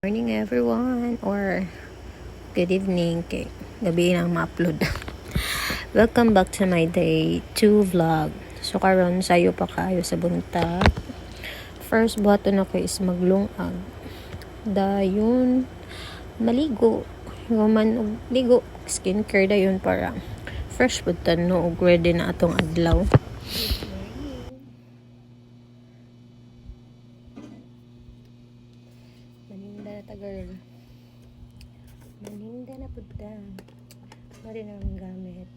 Morning everyone or good evening kay gabi nang ma-upload. Welcome back to my day 2 vlog. So karon sayo pa kayo sa buntag. First button ako is maglungag. Dayon maligo. Human og ligo, skincare dayon para fresh pud no og ready na atong adlaw. Maninda na ta girl. Maninda na pud ta. Mari na ang gamit.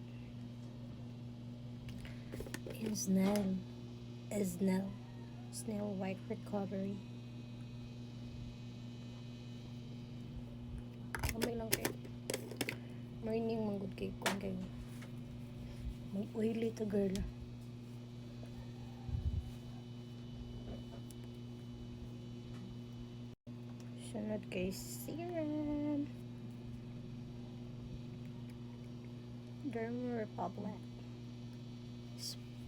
Snail White Recovery. Kamay lang kayo. Morning manggod kay kung kayo. May oily to girl. Sunod kay serum. Derma Republic.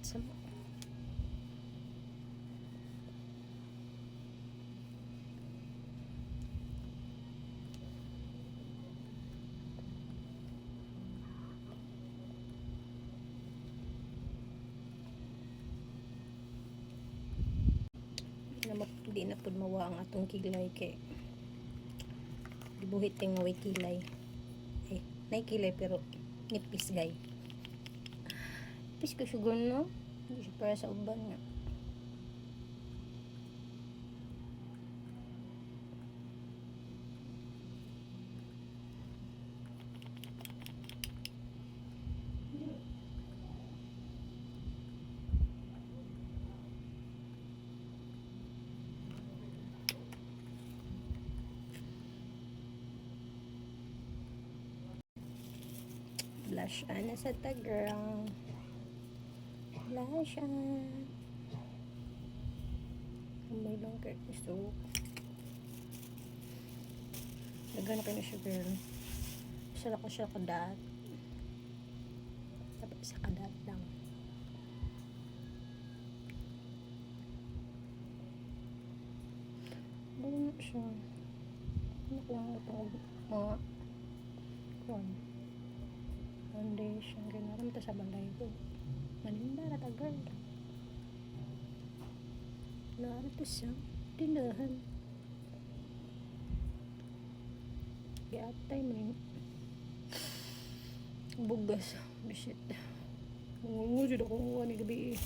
Some di na pud mawa ang atong kilay kay gibuhit ting way kilay nay kilay pero nipis gay nipis ko sugar no hindi siya para sa uban nga blush ana sa tagrang blush may lang kayo so nagana kayo na sugar sala ko siya kadat dapat sa kadat lang ano siya ano kung ito mga foundation ganaram ta sa balay ko maninda na tagal narito siya tindahan giatay mo bugas bisit ngungudid ako kuha ni gabi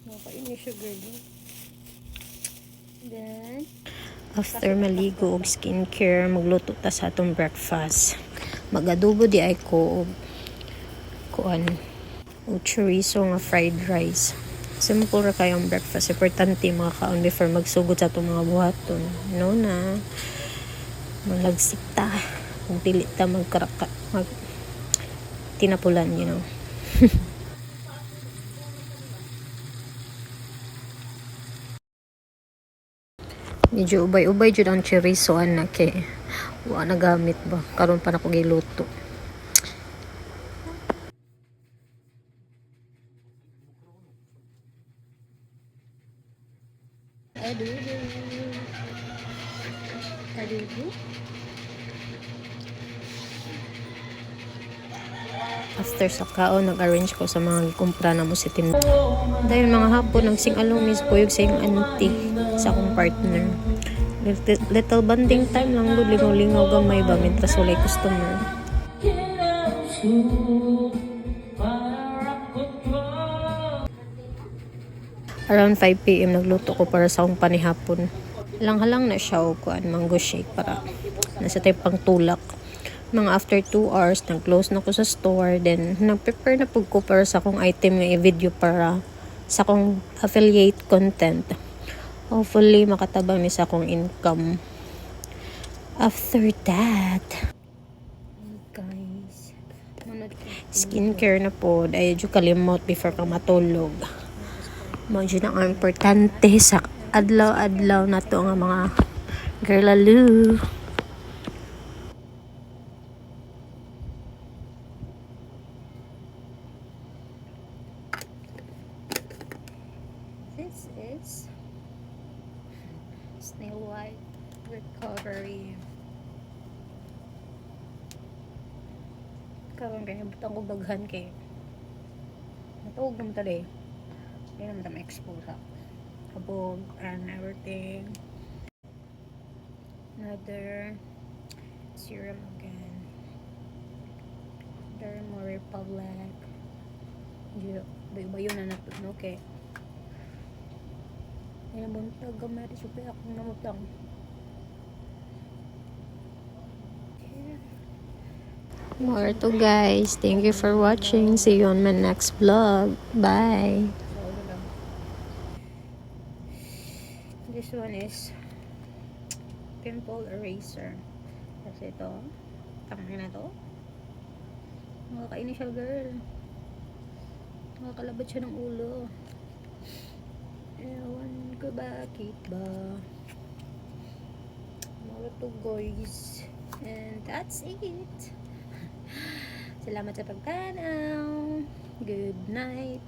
nakainis siya girl then after maligo og skincare magluto ta sa atong breakfast magadubo di ay ko kuan o chorizo nga fried rice simple ra kayong breakfast importante mga kaon before magsugod sa atong mga buhaton no na malagsik ta kung dili ta magkaraka mag tinapulan you know medyo ubay-ubay jud ang chorizo ana kay wa na gamit ba karon pa nako giluto adubo after sa kaon nag-arrange ko sa mga gikumpra na mo si Tim dahil mga hapon nagsing-along mis kuyog sa yung auntie sa akong partner little banding time lang gud lingaw-lingaw gamay ba mentras walay customer around 5 PM nagluto ko para sa akong panihapon lang-halang na siya o kuan mango shake para nasa tayo pang tulak mga after 2 hours nag-close na ko sa store then nag-prepare na pug ko para sa akong item nga i-video para sa akong affiliate content hopefully makatabang ni sa akong income after that guys skincare na po ay dyo kalimot before ka matulog mo dyan ang importante sa adlaw-adlaw na to nga mga girlaloo this is Snail White strawberry. Karon kay butang ko daghan kay natuog naman tali. Hindi naman ta ma-expose ha. Kabog and everything. Another serum again. Derma Republic. Bayo na nato no kay. Ay naman gamay rin siya akong namutang. More to guys. Thank you for watching. See you on my next vlog. Bye. This one is pimple eraser. Kasi ito, tangin na to. Nakakainis siya, girl. Nakakalabot siya ng ulo. Ewan ko bakit ba. Mga to guys. And that's it. Salamat sa pagtanaw. Good night.